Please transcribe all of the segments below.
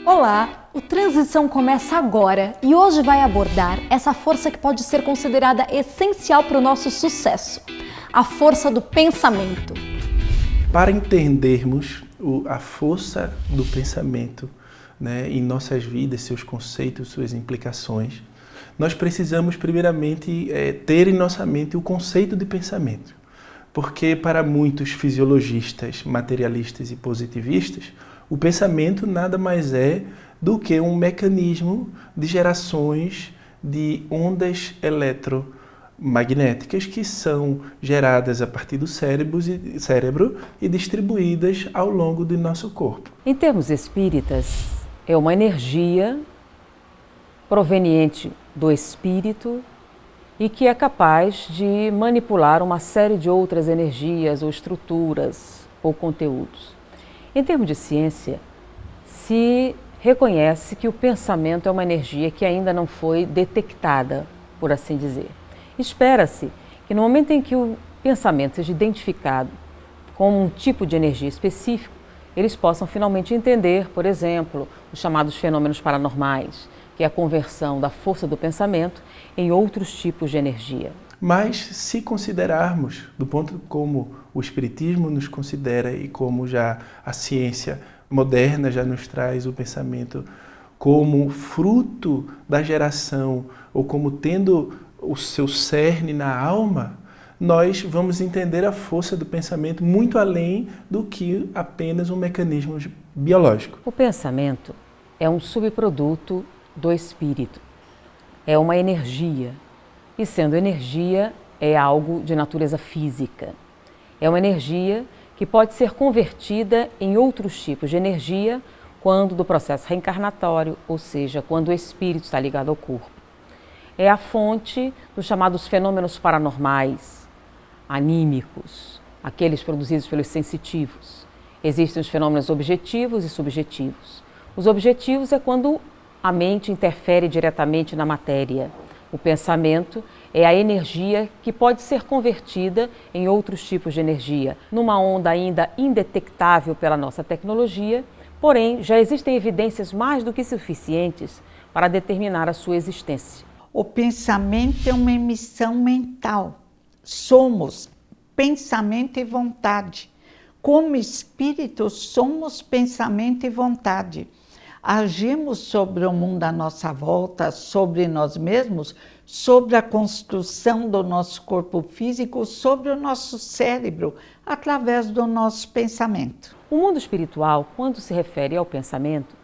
Olá, o Transição começa agora e hoje vai abordar essa força que pode ser considerada essencial para o nosso sucesso, a força do pensamento. Para entendermos a força do pensamento, né, em nossas vidas, seus conceitos, suas implicações, nós precisamos primeiramente ter em nossa mente o conceito de pensamento. Porque para muitos fisiologistas, materialistas e positivistas, o pensamento nada mais é do que um mecanismo de gerações de ondas eletromagnéticas que são geradas a partir do cérebro e distribuídas ao longo do nosso corpo. Em termos espíritas, é uma energia proveniente do espírito e que é capaz de manipular uma série de outras energias ou estruturas ou conteúdos. Em termos de ciência, se reconhece que o pensamento é uma energia que ainda não foi detectada, por assim dizer. Espera-se que no momento em que o pensamento seja identificado como um tipo de energia específico, eles possam finalmente entender, por exemplo, os chamados fenômenos paranormais, que é a conversão da força do pensamento em outros tipos de energia. Mas se considerarmos, do ponto como o Espiritismo nos considera e como já a ciência moderna já nos traz o pensamento como fruto da geração ou como tendo o seu cerne na alma, nós vamos entender a força do pensamento muito além do que apenas um mecanismo biológico. O pensamento é um subproduto do espírito, é uma energia. E sendo energia, é algo de natureza física. É uma energia que pode ser convertida em outros tipos de energia quando do processo reencarnatório, ou seja, quando o espírito está ligado ao corpo. É a fonte dos chamados fenômenos paranormais, anímicos, aqueles produzidos pelos sensitivos. Existem os fenômenos objetivos e subjetivos. Os objetivos é quando a mente interfere diretamente na matéria. O pensamento é a energia que pode ser convertida em outros tipos de energia, numa onda ainda indetectável pela nossa tecnologia, porém já existem evidências mais do que suficientes para determinar a sua existência. O pensamento é uma emissão mental. Somos pensamento e vontade. Como espírito, somos pensamento e vontade. Agimos sobre o mundo à nossa volta, sobre nós mesmos, sobre a construção do nosso corpo físico, sobre o nosso cérebro, através do nosso pensamento. O mundo espiritual, quando se refere ao pensamento,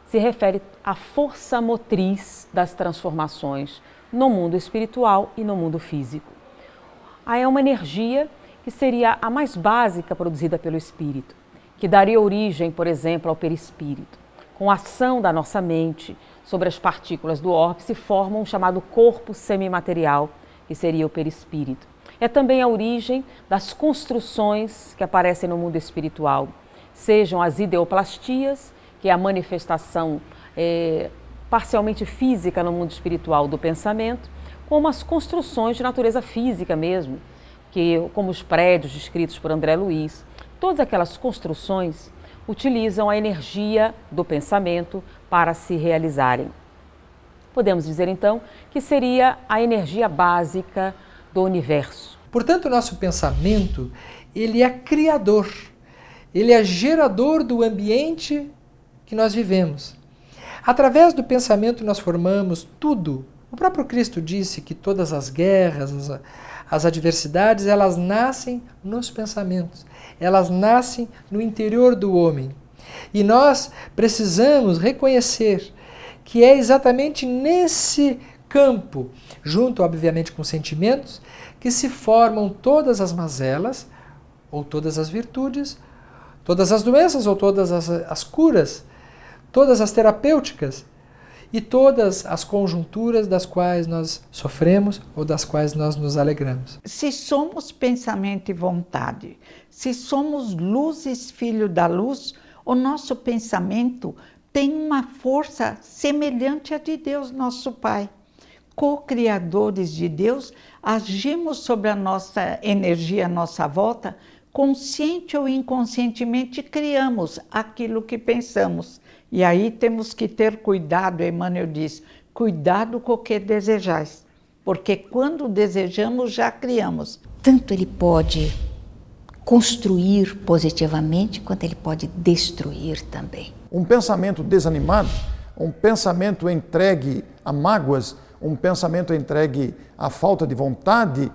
se refere à força motriz das transformações no mundo espiritual e no mundo físico. É uma energia que seria a mais básica produzida pelo espírito, que daria origem, por exemplo, ao perispírito. Com a ação da nossa mente sobre as partículas do orbe, se forma um chamado corpo semimaterial, que seria o perispírito. É também a origem das construções que aparecem no mundo espiritual, sejam as ideoplastias, que é a manifestação parcialmente física no mundo espiritual do pensamento, como as construções de natureza física mesmo, como os prédios descritos por André Luiz. Todas aquelas construções utilizam a energia do pensamento para se realizarem. Podemos dizer então que seria a energia básica do universo. Portanto, o nosso pensamento, ele é criador, ele é gerador do ambiente que nós vivemos. Através do pensamento nós formamos tudo. O próprio Cristo disse que todas as guerras, as adversidades, elas nascem nos pensamentos. Elas nascem no interior do homem. E nós precisamos reconhecer que é exatamente nesse campo, junto, obviamente, com sentimentos, que se formam todas as mazelas, ou todas as virtudes, todas as doenças, ou todas as curas, todas as terapêuticas e todas as conjunturas das quais nós sofremos ou das quais nós nos alegramos. Se somos pensamento e vontade, se somos luzes, filho da luz, o nosso pensamento tem uma força semelhante à de Deus, nosso Pai. Co-criadores de Deus, agimos sobre a nossa energia à nossa volta, consciente ou inconscientemente criamos aquilo que pensamos. E aí temos que ter cuidado, Emmanuel diz, cuidado com o que desejais, porque quando desejamos já criamos. Tanto ele pode construir positivamente, quanto ele pode destruir também. Um pensamento desanimado, um pensamento entregue a mágoas, um pensamento entregue à falta de vontade,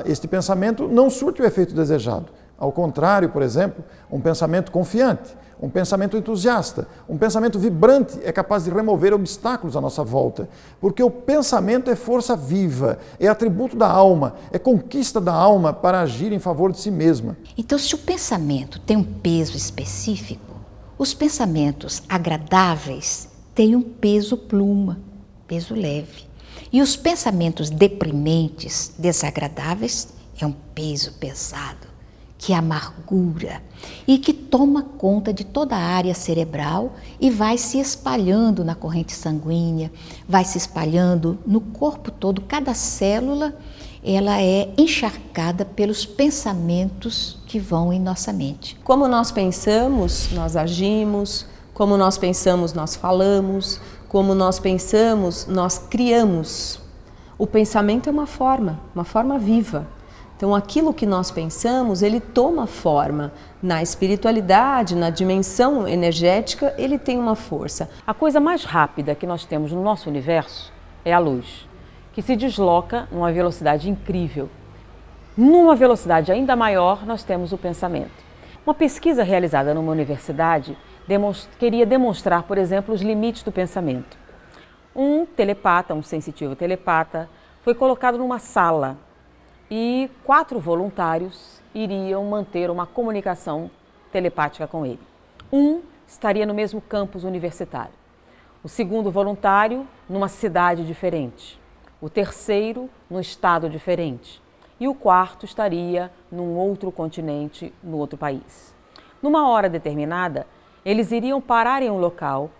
este pensamento não surte o efeito desejado. Ao contrário, por exemplo, um pensamento confiante, um pensamento entusiasta, um pensamento vibrante é capaz de remover obstáculos à nossa volta, porque o pensamento é força viva, é atributo da alma, é conquista da alma para agir em favor de si mesma. Então, se o pensamento tem um peso específico, os pensamentos agradáveis têm um peso pluma, peso leve. E os pensamentos deprimentes, desagradáveis, é um peso pesado, que amargura e que toma conta de toda a área cerebral e vai se espalhando na corrente sanguínea, vai se espalhando no corpo todo. Cada célula, ela é encharcada pelos pensamentos que vão em nossa mente. Como nós pensamos, nós agimos. Como nós pensamos, nós falamos. Como nós pensamos, nós criamos. O pensamento é uma forma viva. Então, aquilo que nós pensamos, ele toma forma. Na espiritualidade, na dimensão energética, ele tem uma força. A coisa mais rápida que nós temos no nosso universo é a luz, que se desloca numa velocidade incrível. Numa velocidade ainda maior, nós temos o pensamento. Uma pesquisa realizada numa universidade queria demonstrar, por exemplo, os limites do pensamento. Um telepata, um sensitivo telepata, foi colocado numa sala e 4 voluntários iriam manter uma comunicação telepática com ele. Um estaria no mesmo campus universitário, o segundo voluntário numa cidade diferente, o terceiro num estado diferente e o quarto estaria num outro continente, no outro país. Numa hora determinada, eles iriam parar em um local,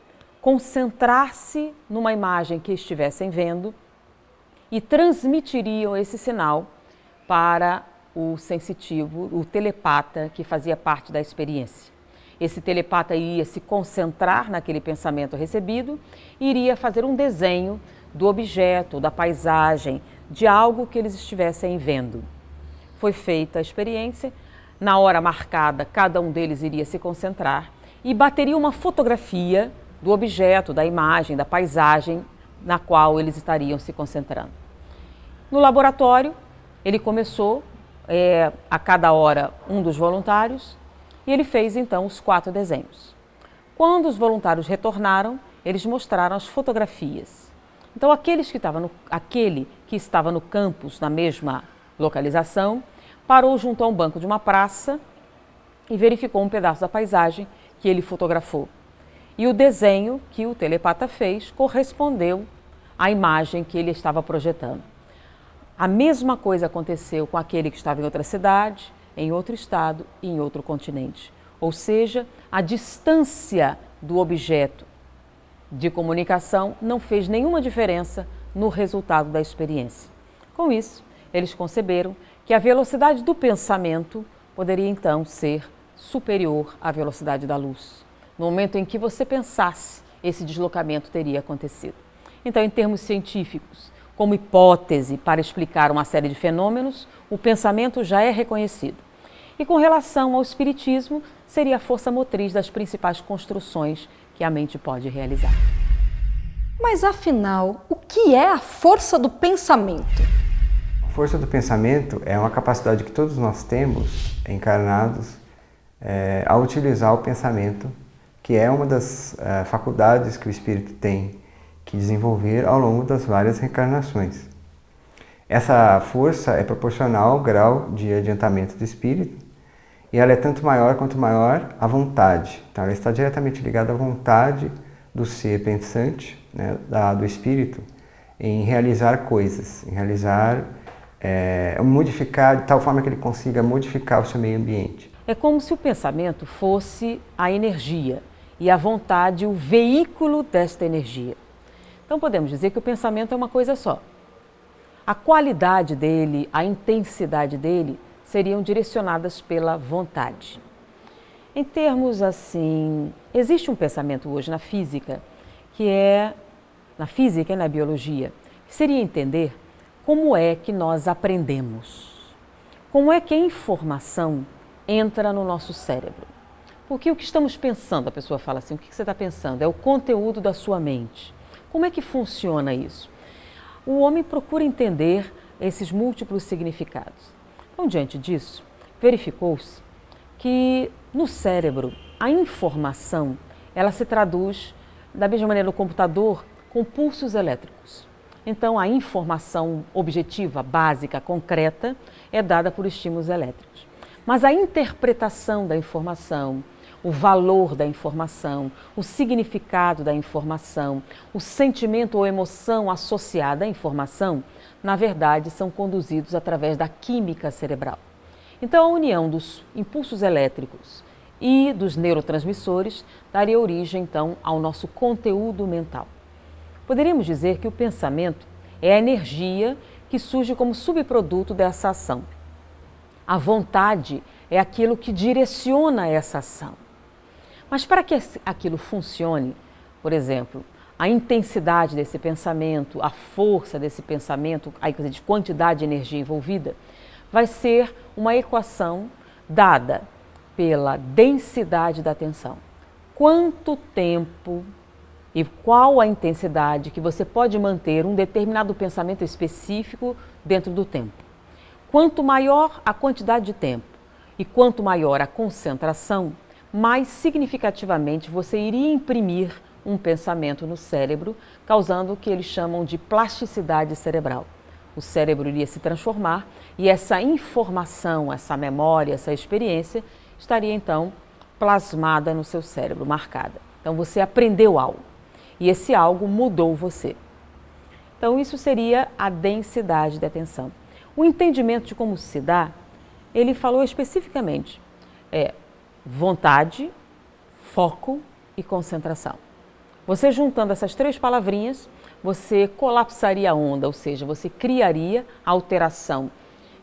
concentrar-se numa imagem que estivessem vendo e transmitiriam esse sinal para o sensitivo, o telepata que fazia parte da experiência. Esse telepata iria se concentrar naquele pensamento recebido e iria fazer um desenho do objeto, da paisagem, de algo que eles estivessem vendo. Foi feita a experiência, na hora marcada, cada um deles iria se concentrar e bateria uma fotografia do objeto, da imagem, da paisagem na qual eles estariam se concentrando. No laboratório, ele começou, a cada hora, um dos voluntários, e ele fez então os 4 desenhos. Quando os voluntários retornaram, eles mostraram as fotografias. Então, aquele que estava no campus, na mesma localização, parou junto a um banco de uma praça e verificou um pedaço da paisagem que ele fotografou. E o desenho que o telepata fez correspondeu à imagem que ele estava projetando. A mesma coisa aconteceu com aquele que estava em outra cidade, em outro estado e em outro continente. Ou seja, a distância do objeto de comunicação não fez nenhuma diferença no resultado da experiência. Com isso, eles conceberam que a velocidade do pensamento poderia então ser superior à velocidade da luz. No momento em que você pensasse, esse deslocamento teria acontecido. Então, em termos científicos, como hipótese para explicar uma série de fenômenos, o pensamento já é reconhecido. E com relação ao espiritismo, seria a força motriz das principais construções que a mente pode realizar. Mas afinal, o que é a força do pensamento? A força do pensamento é uma capacidade que todos nós temos, encarnados, a utilizar o pensamento, que é uma das faculdades que o espírito tem que desenvolver ao longo das várias reencarnações. Essa força é proporcional ao grau de adiantamento do espírito e ela é tanto maior quanto maior a vontade. Então, ela está diretamente ligada à vontade do ser pensante, né, do espírito, em realizar coisas, em realizar, modificar de tal forma que ele consiga modificar o seu meio ambiente. É como se o pensamento fosse a energia e a vontade o veículo desta energia. Então podemos dizer que o pensamento é uma coisa só. a qualidade dele, a intensidade dele seriam direcionadas pela vontade. Em termos assim, existe um pensamento hoje na física e na biologia, que seria entender como é que nós aprendemos, como é que a informação entra no nosso cérebro. Porque o que estamos pensando, a pessoa fala assim, o que você está pensando? É o conteúdo da sua mente. Como é que funciona isso? O homem procura entender esses múltiplos significados. Então, diante disso, verificou-se que no cérebro a informação ela se traduz da mesma maneira no computador com pulsos elétricos. Então, a informação objetiva, básica, concreta é dada por estímulos elétricos. Mas a interpretação da informação, o valor da informação, o significado da informação, o sentimento ou emoção associada à informação, na verdade, são conduzidos através da química cerebral. Então, a união dos impulsos elétricos e dos neurotransmissores daria origem, então, ao nosso conteúdo mental. Poderíamos dizer que o pensamento é a energia que surge como subproduto dessa ação. A vontade é aquilo que direciona essa ação. Mas para que aquilo funcione, por exemplo, a intensidade desse pensamento, a força desse pensamento, a de quantidade de energia envolvida, vai ser uma equação dada pela densidade da atenção. Quanto tempo e qual a intensidade que você pode manter um determinado pensamento específico dentro do tempo. Quanto maior a quantidade de tempo e quanto maior a concentração, mais significativamente você iria imprimir um pensamento no cérebro, causando o que eles chamam de plasticidade cerebral. O cérebro iria se transformar e essa informação, essa memória, essa experiência estaria então plasmada no seu cérebro, marcada. Então você aprendeu algo e esse algo mudou você. Então isso seria a densidade da atenção. O entendimento de como se dá, ele falou especificamente vontade, foco e concentração. Você juntando essas três palavrinhas, você colapsaria a onda, ou seja, você criaria alteração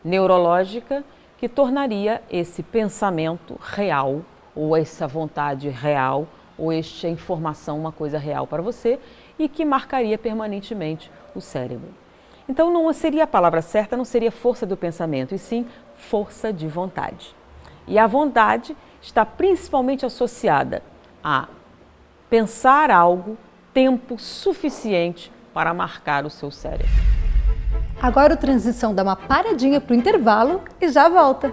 neurológica que tornaria esse pensamento real, ou essa vontade real, ou esta informação uma coisa real para você e que marcaria permanentemente o cérebro. Então não seria a palavra certa, não seria força do pensamento, e sim força de vontade. E a vontade está principalmente associada a pensar algo tempo suficiente para marcar o seu cérebro. Agora o Transição dá uma paradinha para o intervalo e já volta.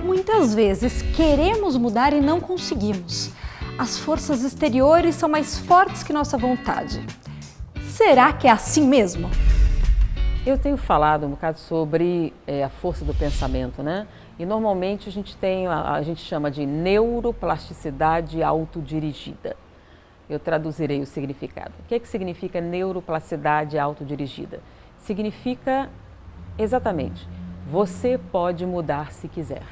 Muitas vezes queremos mudar e não conseguimos. As forças exteriores são mais fortes que nossa vontade. Será que é assim mesmo? Eu tenho falado um bocado sobre a força do pensamento, né? E normalmente a gente chama de neuroplasticidade autodirigida. Eu traduzirei o significado. O que é que significa neuroplasticidade autodirigida? Significa exatamente, você pode mudar se quiser.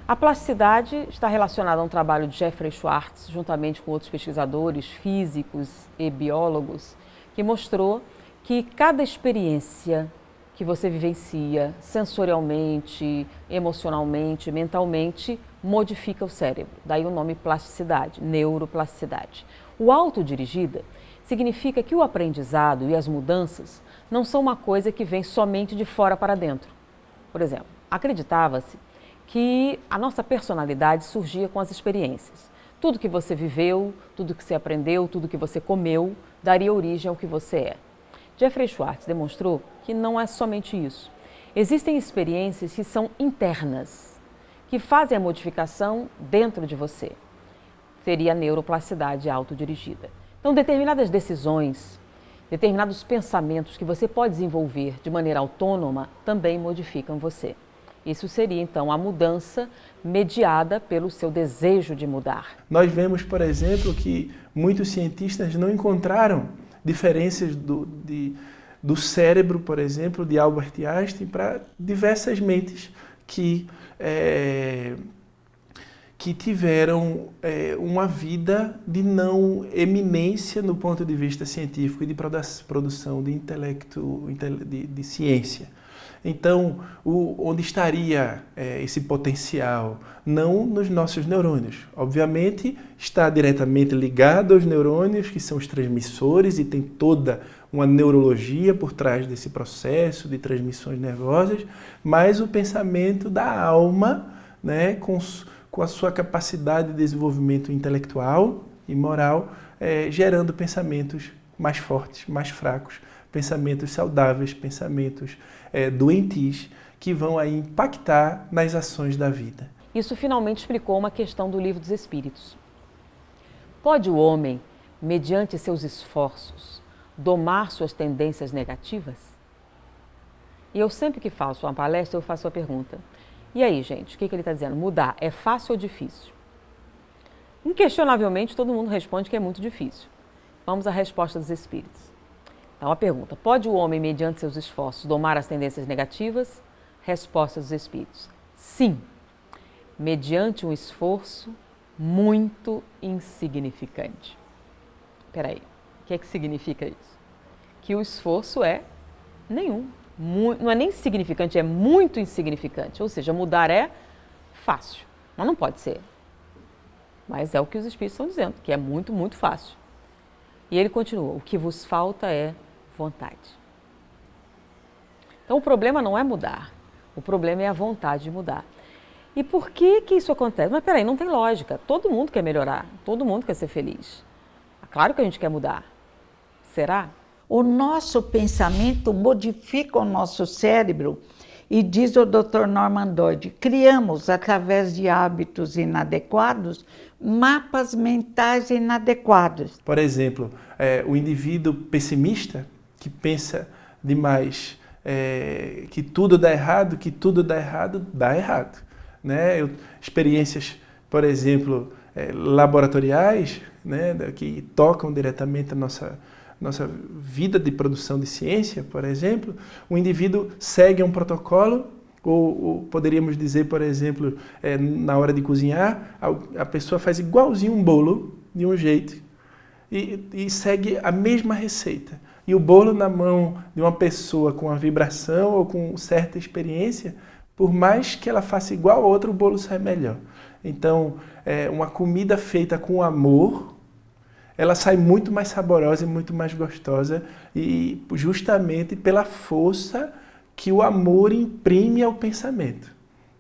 A plasticidade está relacionada a um trabalho de Jeffrey Schwartz, juntamente com outros pesquisadores físicos e biólogos, que mostrou que cada experiência que você vivencia sensorialmente, emocionalmente, mentalmente, modifica o cérebro. Daí o nome plasticidade, neuroplasticidade. O autodirigida significa que o aprendizado e as mudanças não são uma coisa que vem somente de fora para dentro. Por exemplo, acreditava-se que a nossa personalidade surgia com as experiências. Tudo que você viveu, tudo que você aprendeu, tudo que você comeu, daria origem ao que você é. Jeffrey Schwartz demonstrou que não é somente isso. Existem experiências que são internas, que fazem a modificação dentro de você. Seria a neuroplasticidade autodirigida. Então, determinadas decisões, determinados pensamentos que você pode desenvolver de maneira autônoma também modificam você. Isso seria, então, a mudança mediada pelo seu desejo de mudar. Nós vemos, por exemplo, que muitos cientistas não encontraram diferenças do cérebro, por exemplo, de Albert Einstein para diversas mentes que que tiveram uma vida de não eminência no ponto de vista científico e de produção de intelecto, de ciência. Então, onde estaria esse potencial? Não nos nossos neurônios. Obviamente, está diretamente ligado aos neurônios, que são os transmissores, e tem toda uma neurologia por trás desse processo de transmissões nervosas, mas o pensamento da alma, né, com a sua capacidade de desenvolvimento intelectual e moral, gerando pensamentos mais fortes, mais fracos, pensamentos saudáveis, pensamentos doentios, que vão aí impactar nas ações da vida. Isso finalmente explicou uma questão do Livro dos Espíritos. Pode o homem, mediante seus esforços, domar suas tendências negativas? E eu sempre que faço uma palestra, eu faço a pergunta: e aí, gente, o que ele está dizendo? Mudar é fácil ou difícil? Inquestionavelmente, todo mundo responde que é muito difícil. Vamos à resposta dos Espíritos. Então, a pergunta: pode o homem, mediante seus esforços, domar as tendências negativas? Resposta dos Espíritos: sim, mediante um esforço muito insignificante. Espera aí, o que significa isso? Que o esforço é nenhum. Não é nem significante, é muito insignificante. Ou seja, mudar é fácil, mas não pode ser. Mas é o que os Espíritos estão dizendo, que é muito, muito fácil. E ele continua: o que vos falta é vontade. Então o problema não é mudar, o problema é a vontade de mudar. E por que isso acontece? Mas peraí, não tem lógica. Todo mundo quer melhorar, todo mundo quer ser feliz. Claro que a gente quer mudar. Será? O nosso pensamento modifica o nosso cérebro e, diz o Dr. Norman Doidge, criamos, através de hábitos inadequados, mapas mentais inadequados. Por exemplo, o indivíduo pessimista, que pensa demais que tudo dá errado, dá errado. Né? Experiências, por exemplo, laboratoriais, né, que tocam diretamente a nossa vida de produção de ciência, por exemplo, o indivíduo segue um protocolo, ou poderíamos dizer, por exemplo, na hora de cozinhar, a pessoa faz igualzinho um bolo, de um jeito, e segue a mesma receita. E o bolo na mão de uma pessoa com uma vibração ou com certa experiência, por mais que ela faça igual a outra, o bolo sai melhor. Então, uma comida feita com amor, ela sai muito mais saborosa e muito mais gostosa, e justamente pela força que o amor imprime ao pensamento.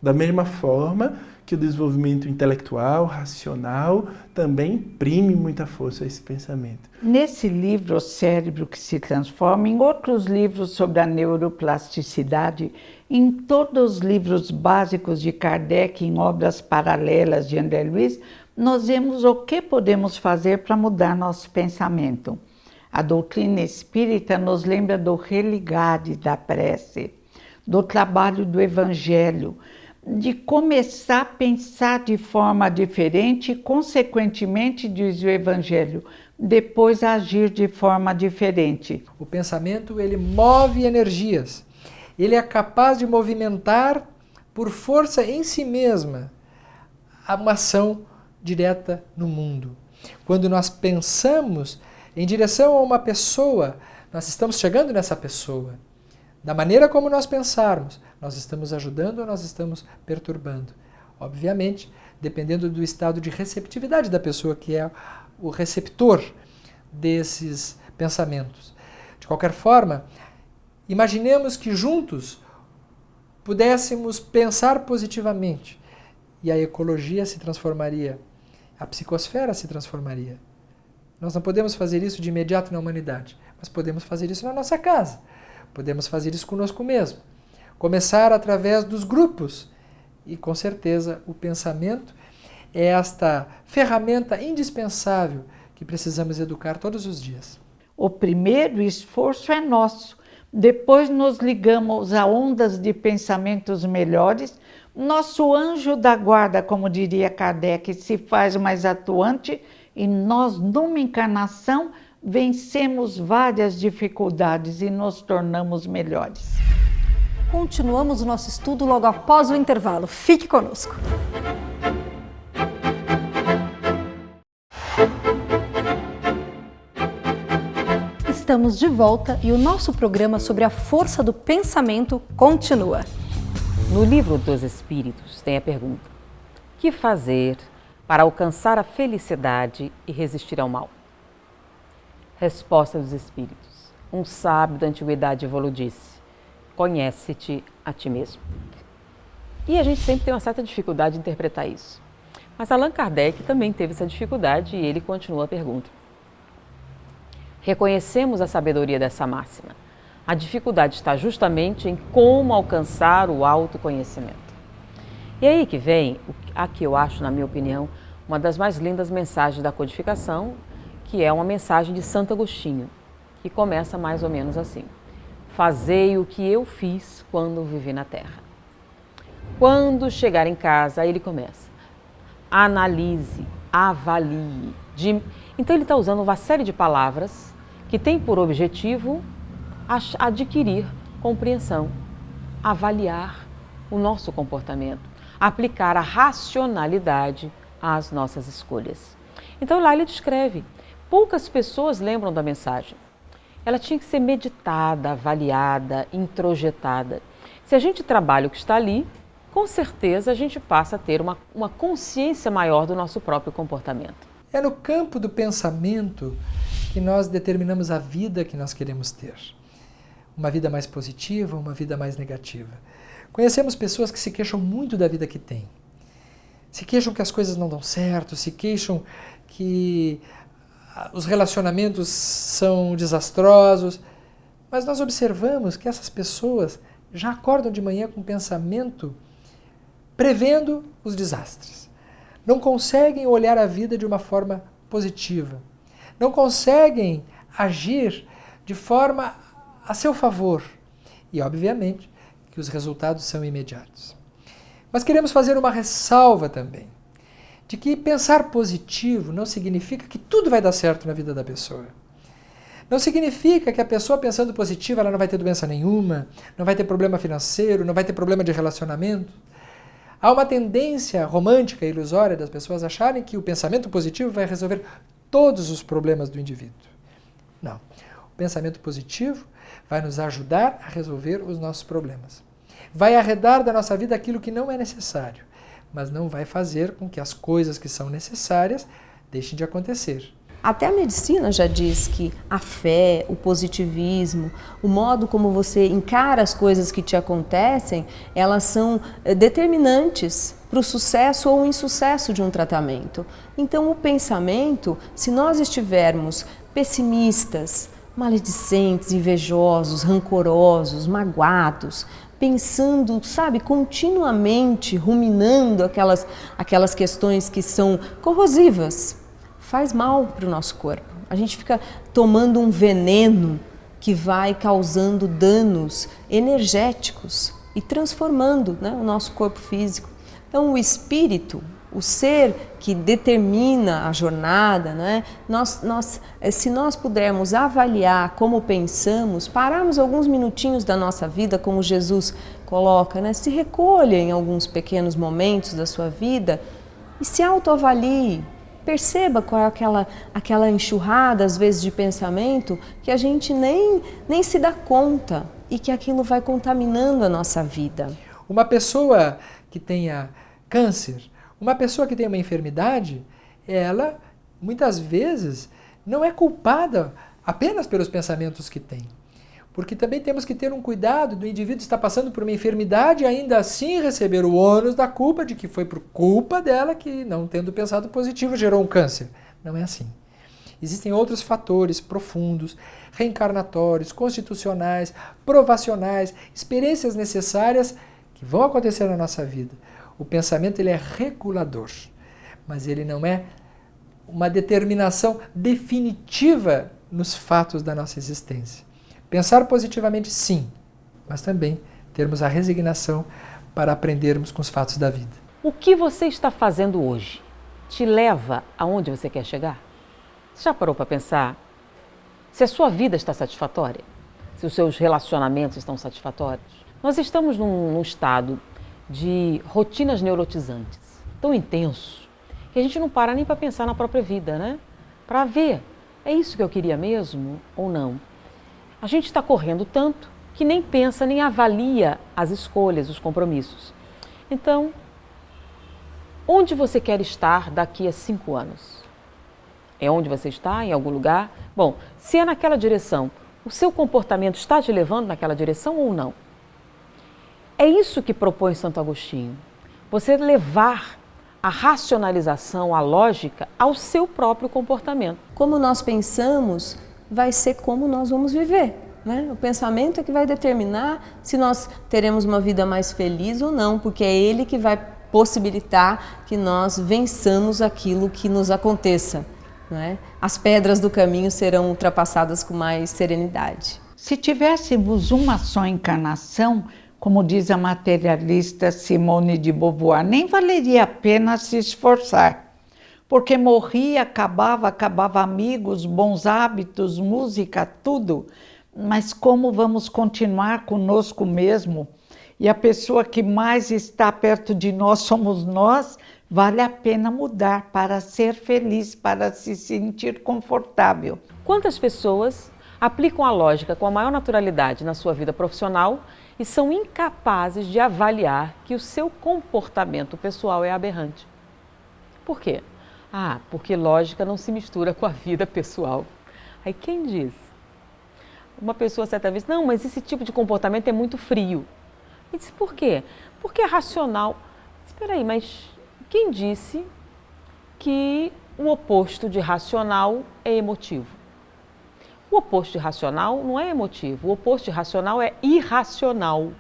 Da mesma forma que o desenvolvimento intelectual, racional, também imprime muita força a esse pensamento. Nesse livro, O Cérebro que se Transforma, em outros livros sobre a neuroplasticidade, em todos os livros básicos de Kardec, em obras paralelas de André Luiz, nós vemos o que podemos fazer para mudar nosso pensamento. A doutrina espírita nos lembra do religare da prece, do trabalho do evangelho, de começar a pensar de forma diferente e, consequentemente, diz o evangelho, depois agir de forma diferente. O pensamento, ele move energias. Ele é capaz de movimentar por força em si mesma uma ação direta no mundo. Quando nós pensamos em direção a uma pessoa, nós estamos chegando nessa pessoa. Da maneira como nós pensarmos, nós estamos ajudando ou nós estamos perturbando. Obviamente, dependendo do estado de receptividade da pessoa, que é o receptor desses pensamentos. De qualquer forma, imaginemos que juntos pudéssemos pensar positivamente e a ecologia se transformaria, a psicosfera se transformaria. Nós não podemos fazer isso de imediato na humanidade, mas podemos fazer isso na nossa casa. Podemos fazer isso conosco mesmo. Começar através dos grupos. E, com certeza, o pensamento é esta ferramenta indispensável que precisamos educar todos os dias. O primeiro esforço é nosso. Depois nos ligamos a ondas de pensamentos melhores. Nosso anjo da guarda, como diria Kardec, se faz mais atuante e nós, numa encarnação, vencemos várias dificuldades e nos tornamos melhores. Continuamos o nosso estudo logo após o intervalo. Fique conosco. estamos de volta e o nosso programa sobre a força do pensamento continua. No livro dos Espíritos tem a pergunta: que fazer para alcançar a felicidade e resistir ao mal? Resposta dos Espíritos: um sábio da antiguidade Evoluo disse: conhece-te a ti mesmo. E a gente sempre tem uma certa dificuldade de interpretar isso. Mas Allan Kardec também teve essa dificuldade e ele continua a pergunta. Reconhecemos a sabedoria dessa máxima. A dificuldade está justamente em como alcançar o autoconhecimento. E aí que vem a que eu acho, na minha opinião, uma das mais lindas mensagens da codificação, que é uma mensagem de Santo Agostinho, que começa mais ou menos assim: fazei o que eu fiz quando vivi na Terra. Quando chegar em casa, aí ele começa: analise, avalie. Então ele está usando uma série de palavras que tem por objetivo adquirir compreensão, avaliar o nosso comportamento, aplicar a racionalidade às nossas escolhas. Então lá ele descreve: poucas pessoas lembram da mensagem. Ela tinha que ser meditada, avaliada, introjetada. Se a gente trabalha o que está ali, com certeza a gente passa a ter uma consciência maior do nosso próprio comportamento. É no campo do pensamento que nós determinamos a vida que nós queremos ter. Uma vida mais positiva, uma vida mais negativa. Conhecemos pessoas que se queixam muito da vida que têm. Se queixam que as coisas não dão certo, se queixam que os relacionamentos são desastrosos. Mas nós observamos que essas pessoas já acordam de manhã com um pensamento prevendo os desastres. Não conseguem olhar a vida de uma forma positiva. Não conseguem agir de forma a seu favor. E, obviamente, que os resultados são imediatos. Mas queremos fazer uma ressalva também, de que pensar positivo não significa que tudo vai dar certo na vida da pessoa. Não significa que a pessoa pensando positivo ela não vai ter doença nenhuma, não vai ter problema financeiro, não vai ter problema de relacionamento. Há uma tendência romântica e ilusória das pessoas acharem que o pensamento positivo vai resolver todos os problemas do indivíduo. Não. O pensamento positivo vai nos ajudar a resolver os nossos problemas. Vai arredar da nossa vida aquilo que não é necessário, mas não vai fazer com que as coisas que são necessárias deixem de acontecer. Até a medicina já diz que a fé, o positivismo, o modo como você encara as coisas que te acontecem, elas são determinantes para o sucesso ou insucesso de um tratamento. Então, o pensamento, se nós estivermos pessimistas, maledicentes, invejosos, rancorosos, magoados, pensando, sabe, continuamente, ruminando aquelas questões que são corrosivas, faz mal para o nosso corpo. A gente fica tomando um veneno que vai causando danos energéticos e transformando, né, o nosso corpo físico. Então, o espírito, o ser que determina a jornada, né, se nós pudermos avaliar como pensamos, pararmos alguns minutinhos da nossa vida, como Jesus coloca, né, se recolha em alguns pequenos momentos da sua vida e se autoavalie. Perceba qual é aquela enxurrada, às vezes, de pensamento que a gente nem se dá conta e que aquilo vai contaminando a nossa vida. Uma pessoa que tenha câncer, uma pessoa que tenha uma enfermidade, ela, muitas vezes, não é culpada apenas pelos pensamentos que tem. Porque também temos que ter um cuidado do indivíduo estar passando por uma enfermidade e ainda assim receber o ônus da culpa de que foi por culpa dela que, não tendo pensado positivo, gerou um câncer. Não é assim. Existem outros fatores profundos, reencarnatórios, constitucionais, provacionais, experiências necessárias que vão acontecer na nossa vida. O pensamento ele é regulador, mas ele não é uma determinação definitiva nos fatos da nossa existência. Pensar positivamente, sim, mas também termos a resignação para aprendermos com os fatos da vida. O que você está fazendo hoje te leva aonde você quer chegar? Você já parou para pensar se a sua vida está satisfatória? Se os seus relacionamentos estão satisfatórios? Nós estamos num estado de rotinas neurotizantes, tão intenso, que a gente não para nem para pensar na própria vida, né? Para ver, é isso que eu queria mesmo ou não? A gente está correndo tanto que nem pensa, nem avalia as escolhas, os compromissos. Então, onde você quer estar daqui a 5 anos? É onde você está, em algum lugar? Bom, se é naquela direção, o seu comportamento está te levando naquela direção ou não? É isso que propõe Santo Agostinho. Você levar a racionalização, a lógica, ao seu próprio comportamento. Como nós pensamos, vai ser como nós vamos viver, né? O pensamento é que vai determinar se nós teremos uma vida mais feliz ou não, porque é ele que vai possibilitar que nós vençamos aquilo que nos aconteça, né? As pedras do caminho serão ultrapassadas com mais serenidade. Se tivéssemos uma só encarnação, como diz a materialista Simone de Beauvoir, nem valeria a pena se esforçar, porque morria, acabava amigos, bons hábitos, música, tudo. Mas como vamos continuar conosco mesmo? E a pessoa que mais está perto de nós somos nós, vale a pena mudar para ser feliz, para se sentir confortável. Quantas pessoas aplicam a lógica com a maior naturalidade na sua vida profissional e são incapazes de avaliar que o seu comportamento pessoal é aberrante? Por quê? Porque lógica não se mistura com a vida pessoal. Aí quem diz? Uma pessoa certa vez, não, mas esse tipo de comportamento é muito frio. E disse, por quê? Porque é racional. Espera aí, mas quem disse que o oposto de racional é emotivo? O oposto de racional não é emotivo, o oposto de racional é irracional.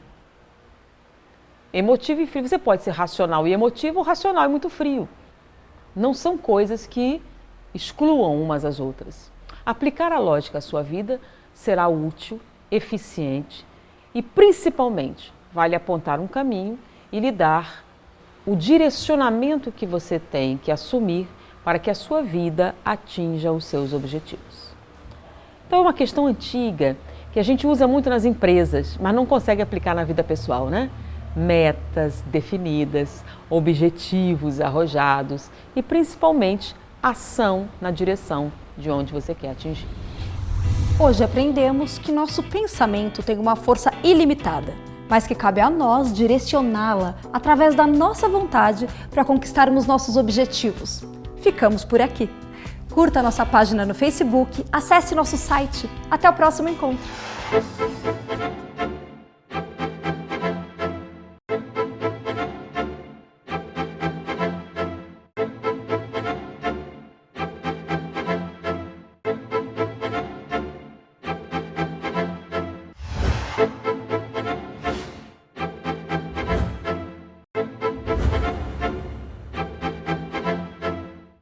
Emotivo e frio, você pode ser racional e emotivo ou racional e muito frio. Não são coisas que excluam umas às outras. Aplicar a lógica à sua vida será útil, eficiente e, principalmente, vale apontar um caminho e lhe dar o direcionamento que você tem que assumir para que a sua vida atinja os seus objetivos. Então é uma questão antiga que a gente usa muito nas empresas, mas não consegue aplicar na vida pessoal, né? Metas definidas, objetivos arrojados e principalmente ação na direção de onde você quer atingir. Hoje aprendemos que nosso pensamento tem uma força ilimitada, mas que cabe a nós direcioná-la através da nossa vontade para conquistarmos nossos objetivos. Ficamos por aqui. Curta nossa página no Facebook, acesse nosso site. Até o próximo encontro!